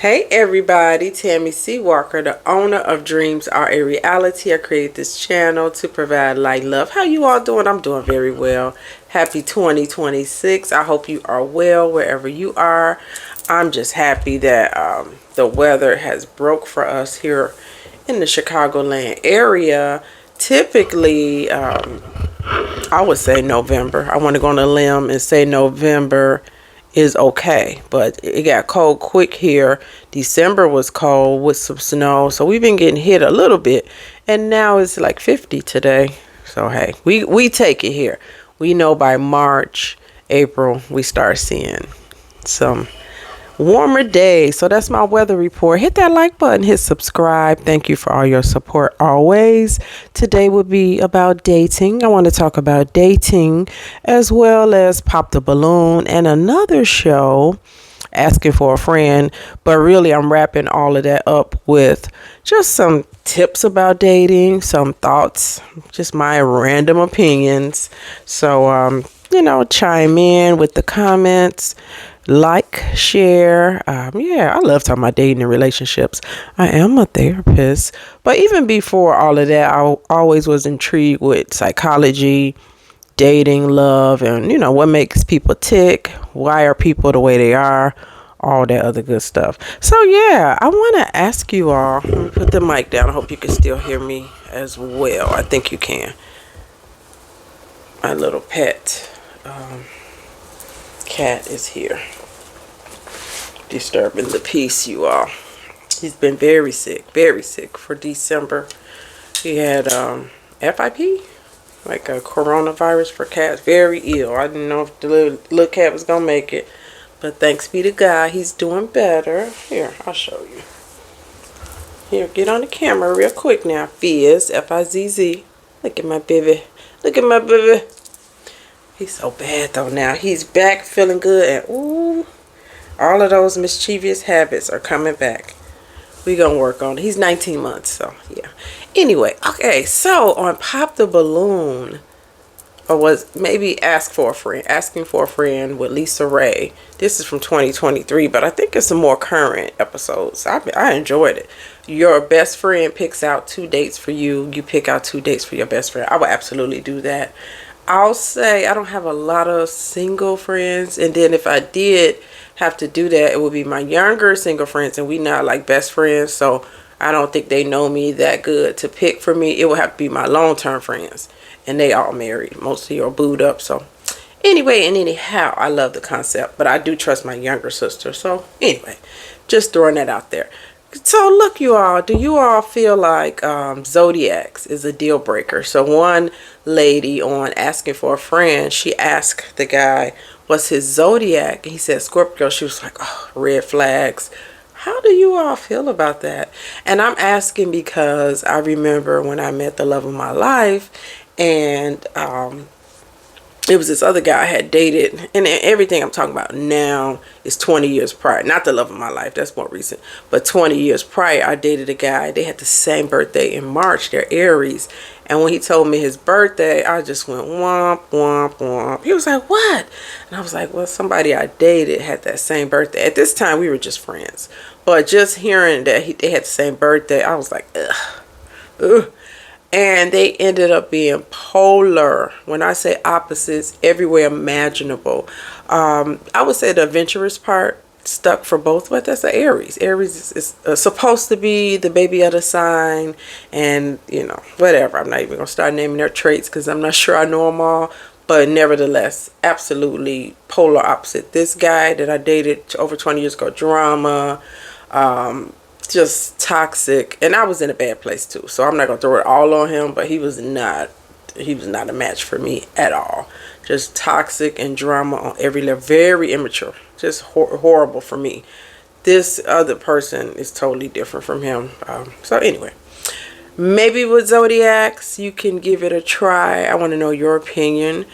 Hey everybody, Tammi C. Walker, the owner of Dreams Are a Reality. I created this channel to provide light love. How you all doing? I'm doing very well. Happy 2026. I hope you are well wherever you are. I'm just happy that the weather has broke for us here in the Chicagoland area. Typically, I would say November. I want to go on a limb and say November is okay, but it got cold quick here. December was cold with some snow, so we've been getting hit a little bit, and now it's like 50 today. So hey, we take it here. We know by March, April we start seeing some warmer days. So that's my weather report. Hit that like button, hit subscribe. Thank you for all your support always. Today will be about dating. I want to talk about dating as well as Pop the Balloon and another show, Asking for a Friend. But really I'm wrapping all of that up with just some tips about dating, some thoughts, just my random opinions. So chime in with the comments, like, share. I love talking about dating and relationships. I am a therapist, but even before all of that, I always was intrigued with psychology, dating, love, and what makes people tick. Why are people the way they are? All that other good stuff. So yeah, I want to ask you all. Let me put the mic down. I hope you can still hear me as well. I think you can. My little pet cat is here, disturbing the peace, you all. He's been very sick for December. He had FIP, like a coronavirus for cats. Very ill. I didn't know if the little cat was gonna make it, but thanks be to God, he's doing better. Here, I'll show you. Here, get on the camera real quick now. Fizz, Fizz. Look at my baby. Look at my baby. He's so bad though now. He's back feeling good, and ooh, all of those mischievous habits are coming back. We gonna work on it. He's 19 months, so yeah. Anyway, okay, so on Pop the Balloon, or was maybe Asking for a Friend with Lisa Ray. This is from 2023, but I think it's some more current episodes. I enjoyed it. Your best friend picks out 2 dates for you. You pick out 2 dates for your best friend. I would absolutely do that. I'll say I don't have a lot of single friends, and then if I did have to do that, it would be my younger single friends, and we not like best friends, so I don't think they know me that good to pick for me. It would have to be my long-term friends, and they all married. Mostly are booed up. So anyway, and anyhow, I love the concept, but I do trust my younger sister. So anyway, just throwing that out there. So look, you all, do you all feel like zodiacs is a deal breaker? So one lady on Asking for a Friend, she asked the guy what's his zodiac. He said Scorpio. She was like, oh, red flags. How do you all feel about that? And I'm asking because I remember when I met the love of my life, and it was this other guy I had dated, and everything I'm talking about now is 20 years prior. Not the love of my life, that's more recent, but 20 years prior, I dated a guy. They had the same birthday in March. They're Aries, and when he told me his birthday, I just went womp, womp, womp. He was like, what? And I was like, well, somebody I dated had that same birthday. At this time, we were just friends, but just hearing that they had the same birthday, I was like, ugh, ugh. And they ended up being polar. When I say opposites, everywhere imaginable. I would say the adventurous part stuck for both, but that's the Aries. Aries is supposed to be the baby of the sign, and whatever. I'm not even gonna start naming their traits because I'm not sure I know them all. But nevertheless, absolutely polar opposite. This guy that I dated over 20 years ago, drama, just toxic, and I was in a bad place too, so I'm not gonna throw it all on him, but he was not a match for me at all. Just toxic and drama on every level. Very immature, just horrible for me. This other person is totally different from him. So anyway, maybe with zodiacs you can give it a try. I want to know your opinion.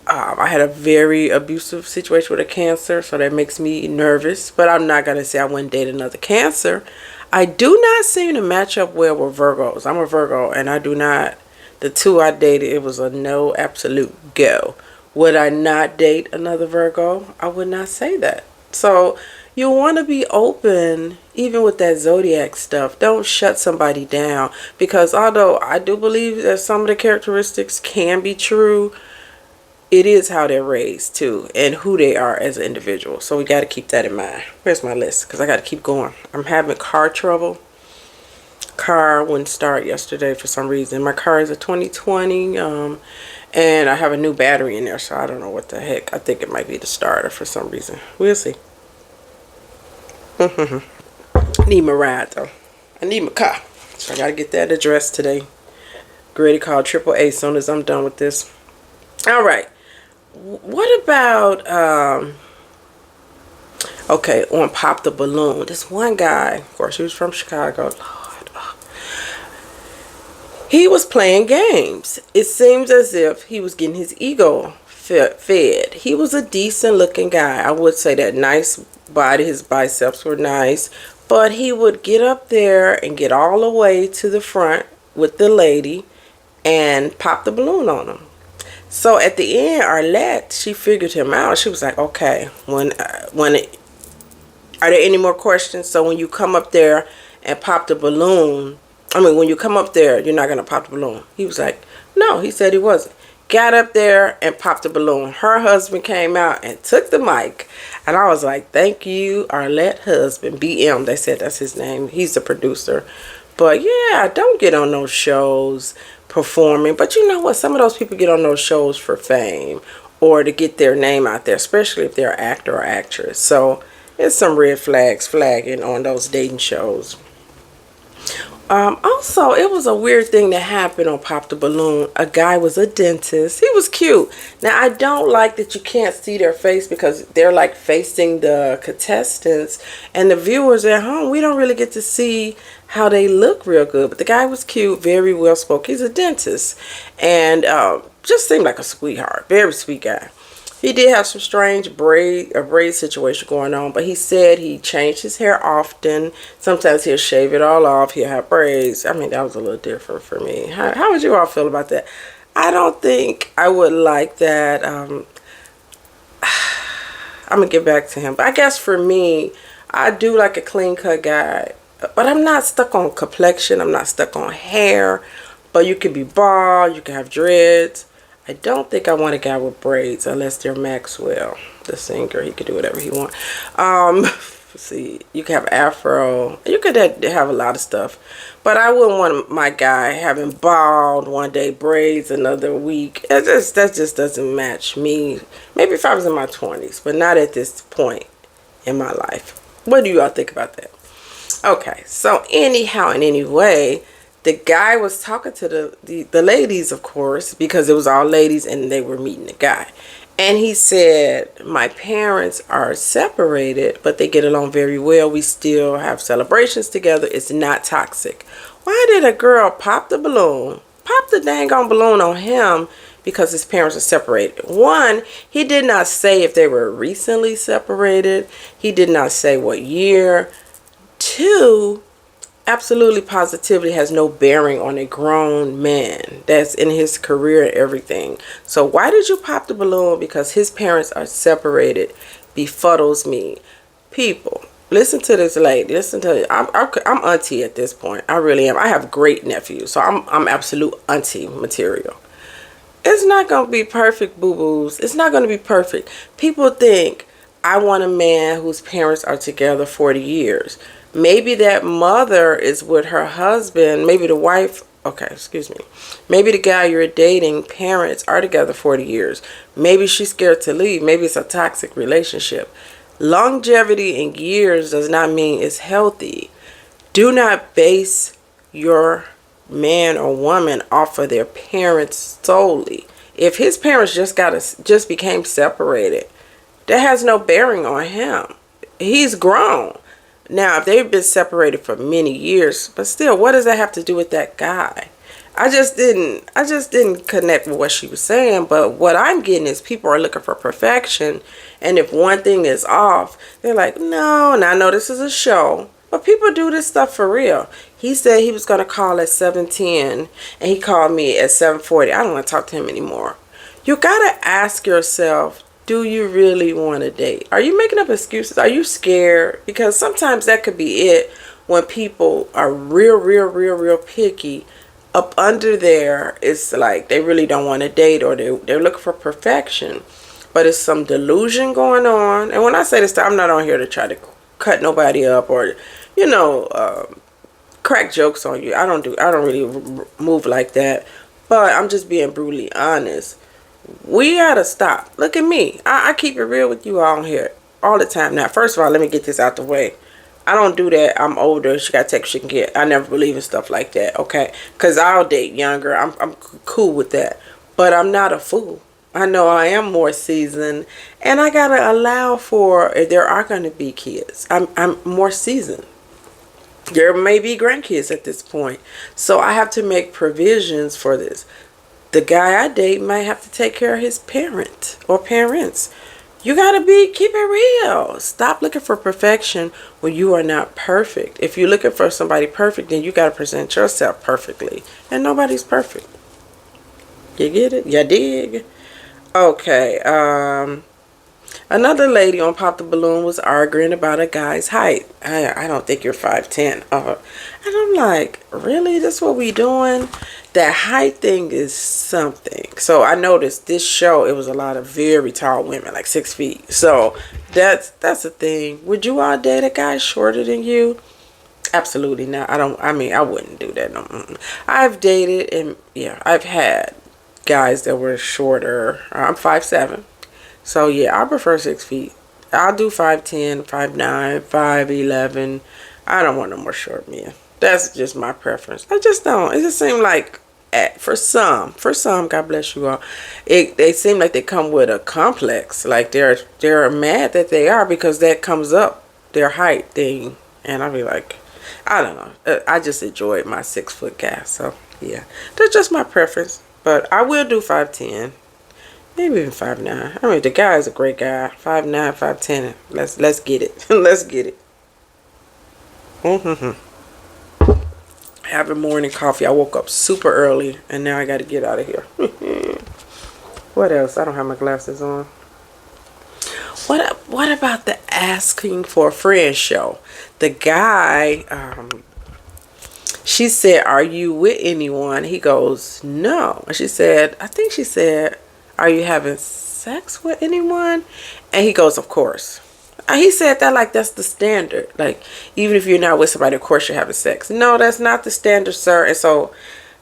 I had a very abusive situation with a Cancer, so that makes me nervous. But I'm not going to say I wouldn't date another Cancer. I do not seem to match up well with Virgos. I'm a Virgo, and I do not. The 2 I dated, it was a no, absolute go. Would I not date another Virgo? I would not say that. So you want to be open, even with that zodiac stuff. Don't shut somebody down, because although I do believe that some of the characteristics can be true, it is how they're raised too, and who they are as an individual. So we got to keep that in mind. Where's my list? Because I got to keep going. I'm having car trouble. Car wouldn't start yesterday for some reason. My car is a 2020, and I have a new battery in there, so I don't know what the heck. I think it might be the starter for some reason. We'll see. Need my ride though. I need my car, so I gotta get that address today. Ready to call AAA as soon as I'm done with this. All right. What about okay, on Pop the Balloon? This one guy, of course, he was from Chicago. Lord, he was playing games. It seems as if he was getting his ego fed. He was a decent looking guy. I would say that, nice body. His biceps were nice. But he would get up there and get all the way to the front with the lady and pop the balloon on him. So at the end, Arlette, she figured him out. She was like, okay, are there any more questions? So when you come up there and pop the balloon, when you come up there, you're not going to pop the balloon. He was like, no, he said he wasn't. Got up there and popped the balloon. Her husband came out and took the mic. And I was like, thank you, Arlette husband, BM. They said that's his name. He's the producer. But yeah, don't get on those shows performing. But you know what? Some of those people get on those shows for fame or to get their name out there, especially if they're an actor or actress. So there's some red flags flagging on those dating shows. Also, it was a weird thing that happened on Pop the Balloon. A guy was a dentist. He was cute. Now, I don't like that you can't see their face because they're like facing the contestants, and the viewers at home, we don't really get to see how they look real good. But the guy was cute, very well spoken. He's a dentist, and just seemed like a sweetheart. Very sweet guy. He did have some strange braid situation going on, but he said he changed his hair often. Sometimes he'll shave it all off. He'll have braids. I mean, that was a little different for me. How would you all feel about that? I don't think I would like that. I'm going to get back to him. But I guess for me, I do like a clean-cut guy. But I'm not stuck on complexion. I'm not stuck on hair. But you could be bald. You can have dreads. I don't think I want a guy with braids unless they're Maxwell, the singer. He could do whatever he wants. See, you can have afro. You could have a lot of stuff. But I wouldn't want my guy having bald one day, braids another week. That just doesn't match me. Maybe if I was in my 20s, but not at this point in my life. What do you all think about that? Okay, so anyhow and anyway, the guy was talking to the ladies, of course, because it was all ladies and they were meeting the guy. And he said, my parents are separated, but they get along very well. We still have celebrations together. It's not toxic. Why did a girl pop the balloon, pop the dang on balloon on him because his parents are separated? One, he did not say if they were recently separated. He did not say what year. Two, absolutely positively has no bearing on a grown man that's in his career and everything. So why did you pop the balloon because his parents are separated? Befuddles me. People, listen to this lady. Listen to it. I'm auntie at this point. I really am. I have great nephews, so I'm absolute auntie material. It's not going to be perfect, boo-boos. It's not going to be perfect. People think I want a man whose parents are together 40 years. Maybe that mother is with her husband. Maybe the wife, okay, excuse me. Maybe the guy you're dating, parents are together 40 years. Maybe she's scared to leave. Maybe it's a toxic relationship. Longevity in years does not mean it's healthy. Do not base your man or woman off of their parents solely. If his parents just became separated, that has no bearing on him. He's grown. Now, if they've been separated for many years, but still, what does that have to do with that guy? I just didn't connect with what she was saying, but what I'm getting is people are looking for perfection, and if one thing is off, they're like, no, and I know this is a show, but people do this stuff for real. He said he was going to call at 7:10, and he called me at 7:40. I don't want to talk to him anymore. You got to ask yourself, do you really want to date? Are you making up excuses? Are you scared? Because sometimes that could be it when people are real picky. Up under there, it's like they really don't want to date, or they're looking for perfection. But it's some delusion going on. And when I say this, I'm not on here to try to cut nobody up or, you know, crack jokes on you. I don't really move like that. But I'm just being brutally honest. We gotta stop. Look at me. I keep it real with you all here all the time. Now, first of all, let me get this out the way. I don't do that. I'm older. She gotta take what she can get. I never believe in stuff like that. Okay, because I'll date younger. I'm cool with that. But I'm not a fool. I know I am more seasoned, and I gotta allow for if there are gonna be kids. I'm more seasoned. There may be grandkids at this point, so I have to make provisions for this. The guy I date might have to take care of his parent or parents. You gotta keep it real. Stop looking for perfection when you are not perfect. If you're looking for somebody perfect, then you gotta present yourself perfectly. And nobody's perfect. You get it? You dig? Okay, another lady on Pop the Balloon was arguing about a guy's height. I don't think you're 5'10". And I'm like, really? That's what we doing? That height thing is something. So I noticed this show, it was a lot of very tall women, like 6 feet. So that's the thing. Would you all date a guy shorter than you? Absolutely not. I wouldn't do that. No. I've dated and yeah, I've had guys that were shorter. I'm 5'7". So yeah, I prefer 6 feet. I'll do 5'10", 5'9", 5'11". I don't want no more short men. That's just my preference. I just don't. It just seems like for some, God bless you all, they seem like they come with a complex. Like they're mad that they are because that comes up their height thing, and I'll be like, I don't know. I just enjoyed my 6 foot guy. So yeah, that's just my preference. But I will do 5'10". Maybe even 5'9". I mean, the guy is a great guy. 5'9", 5'10". Let's get it. Let's get it. Having morning coffee. I woke up super early, and now I got to get out of here. What else? I don't have my glasses on. What about the asking for a friend show? The guy, she said, "Are you with anyone?" He goes, "No." And I think she said, "Are you having sex with anyone?" And he goes, "Of course." And he said that like that's the standard. Like, even if you're not with somebody, of course you're having sex. No, that's not the standard, sir. And so,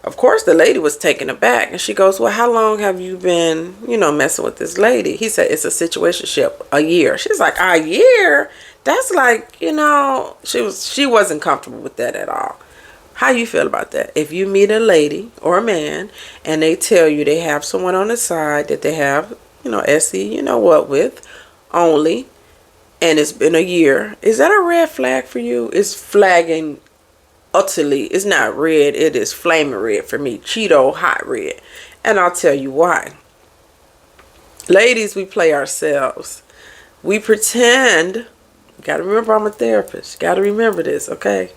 of course, the lady was taken aback. And she goes, "Well, how long have you been, messing with this lady?" He said, "It's a situationship, a year." She's like, "A year?" That's like, she wasn't comfortable with that at all. How you feel about that? If you meet a lady or a man and they tell you they have someone on the side that they have, SE, with only, and it's been a year, is that a red flag for you? It's flagging utterly. It's not red. It is flaming red for me. Cheeto hot red. And I'll tell you why. Ladies, we play ourselves. We pretend. You got to remember I'm a therapist. You got to remember this, okay?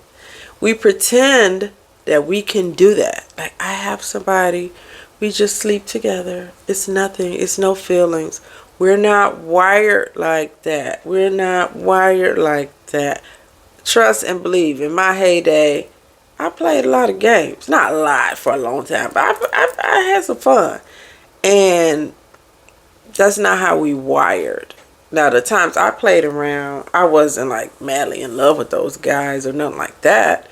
We pretend that we can do that. Like, I have somebody. We just sleep together. It's nothing. It's no feelings. We're not wired like that. We're not wired like that. Trust and believe. In my heyday, I played a lot of games. Not a lot for a long time, but I had some fun. And that's not how we wired. Now, the times I played around, I wasn't like madly in love with those guys or nothing like that.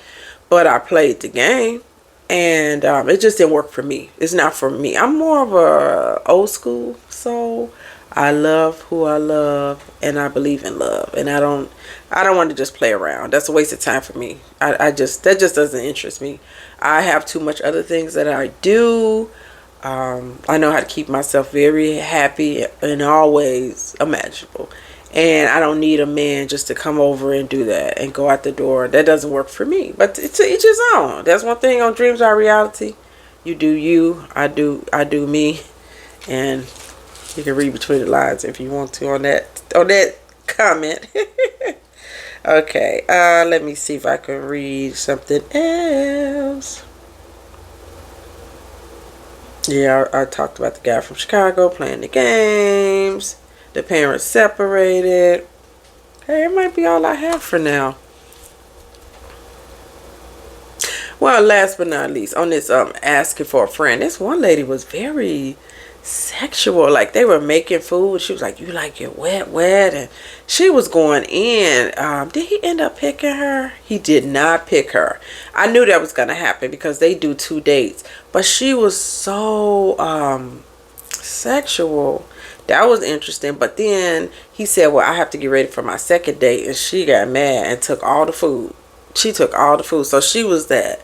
But I played the game. And it just didn't work for me. It's not for me. I'm more of a old school soul. I love who I love, and I believe in love, and I don't want to just play around. That's a waste of time for me. That just doesn't interest me. I have too much other things that I do. I know how to keep myself very happy and always imaginable, and I don't need a man just to come over and do that and go out the door. That doesn't work for me. But to each his own. That's one thing on Dreams Are Reality. You do you. I do me, and you can read between the lines if you want to on that comment. Okay, let me see if I can read something else. Yeah, I talked about the guy from Chicago playing the games. The parents separated. Hey, it might be all I have for now. Well, last but not least, on this asking for a friend, this one lady was very sexual. Like, they were making food. She was like, you like it wet, wet, and she was going in. Did he end up picking her? He did not pick her. I knew that was gonna happen because they do 2 dates, but she was so sexual. That was interesting. But then he said, well, I have to get ready for my second date, and she got mad and took all the food. She took all the food. So she was that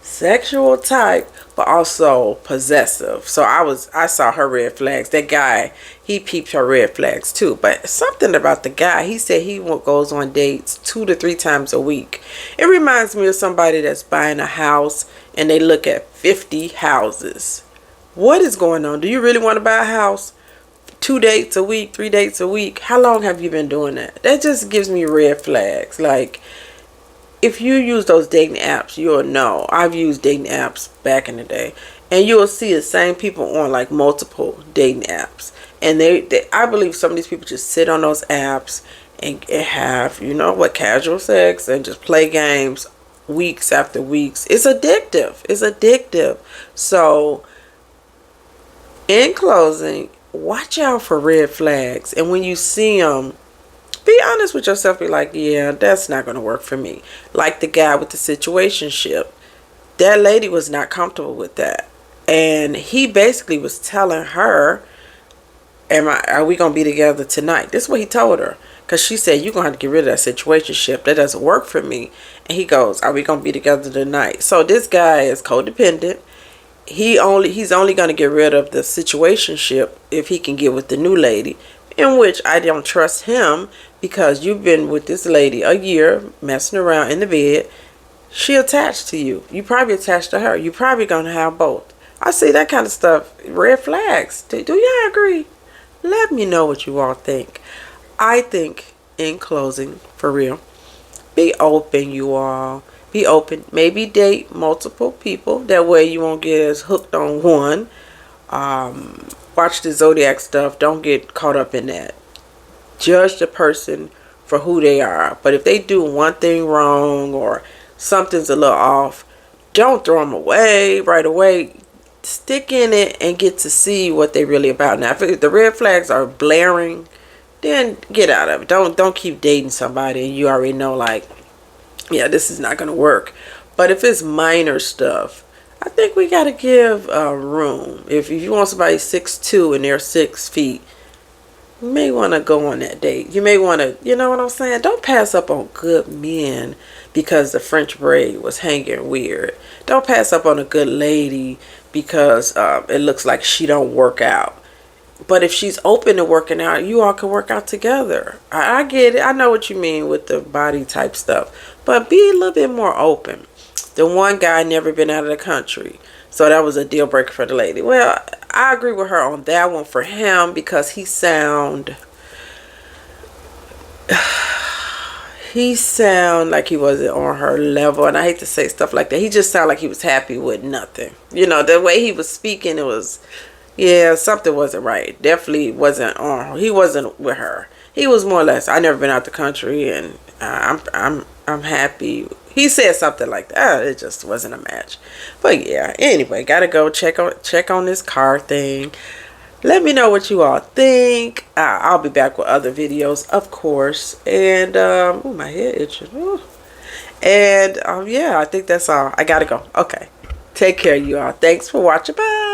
sexual type, but also possessive. So I saw her red flags. That guy, he peeped her red flags too. But something about the guy, he said he goes on dates 2 to 3 times a week. It reminds me of somebody that's buying a house and they look at 50 houses. What is going on? Do you really want to buy a house? 2 dates a week, 3 dates a week? How long have you been doing that? That just gives me red flags. Like, if you use those dating apps, you'll know. I've used dating apps back in the day. And you'll see the same people on like multiple dating apps. And I believe some of these people just sit on those apps and have, you know what, casual sex and just play games weeks after weeks. It's addictive. It's addictive. So, in closing, watch out for red flags. And when you see them, be honest with yourself. Be like, yeah, that's not going to work for me. Like the guy with the situationship. That lady was not comfortable with that. And he basically was telling her, are we going to be together tonight? This is what he told her. Because she said, you're going to have to get rid of that situationship. That doesn't work for me. And he goes, are we going to be together tonight? So this guy is codependent. He's only going to get rid of the situationship if he can get with the new lady. In which I don't trust him, because you've been with this lady a year messing around in the bed. She attached to you. You probably attached to her. You probably gonna have both. I see that kind of stuff. Red flags. Do y'all agree? Let me know what you all think. I think, in closing, for real, be open, you all. Be open. Maybe date multiple people. That way you won't get as hooked on one. Watch the zodiac stuff. Don't get caught up in that. Judge the person for who they are. But if they do one thing wrong or something's a little off, don't throw them away right away. Stick in it and get to see what they really about. Now, if the red flags are blaring, then get out of it. Don't keep dating somebody and you already know, like, yeah, this is not going to work. But if it's minor stuff, I think we got to give room. If you want somebody 6'2" and they're 6 feet, you may want to go on that date. You may want to, you know what I'm saying? Don't pass up on good men because the French braid was hanging weird. Don't pass up on a good lady because it looks like she don't work out. But if she's open to working out, you all can work out together. I get it. I know what you mean with the body type stuff. But be a little bit more open. The one guy never been out of the country. So that was a deal breaker for the lady. Well, I agree with her on that one for him because he sound like he wasn't on her level. And I hate to say stuff like that. He just sounded like he was happy with nothing. You know, the way he was speaking, it was, yeah, something wasn't right. Definitely wasn't on her. He wasn't with her. He was more or less, I never been out the country and I'm happy. He said something like that. It just wasn't a match. But yeah, anyway, gotta go check on this car thing. Let me know what you all think. I'll be back with other videos, of course. And oh, my head itching. Ooh. And yeah, I think that's all. I gotta go. Okay, take care, you all. Thanks for watching. Bye.